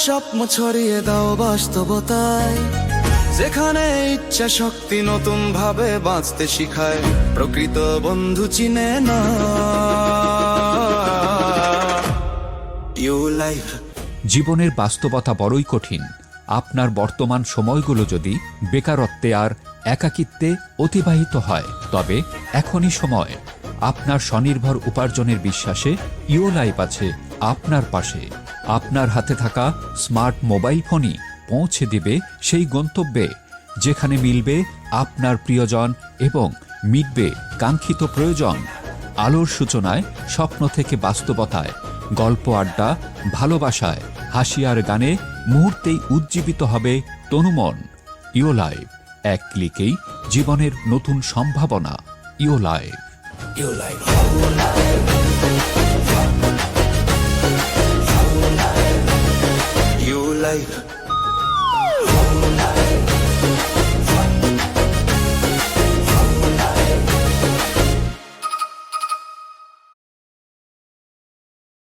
স্বপ্ন ছড়িয়ে দাও বাস্তবতায়, যেখানে ইচ্ছা শক্তি নতুন ভাবে বাঁচতে শিখায়, প্রকৃত বন্ধু চিনে না ইউ লাইফ। জীবনের বাস্তবতা বড়ই কঠিন। আপনার বর্তমান সময়গুলো যদি বেকারত্বে আর একাকিত্বে অতিবাহিত হয়, তবে এখনই সময়। আপনার স্বনির্ভর উপার্জনের বিশ্বাসে ইও লাইফ আছে আপনার পাশে। আপনার হাতে থাকা স্মার্ট মোবাইল ফোনই পৌঁছে দেবে সেই গন্তব্যে, যেখানে মিলবে আপনার প্রিয়জন এবং মিটবে কাঙ্ক্ষিত প্রয়োজন। আলোর সূচনায়, স্বপ্ন থেকে বাস্তবতায়, গল্প আড্ডা ভালোবাসায়, হাসি আর গানে মুহূর্তেই উজ্জীবিত হবে তনুমন। ইও লাইফ, এক ক্লিকেই জীবনের নতুন সম্ভাবনা। ইও লাইফ। You life.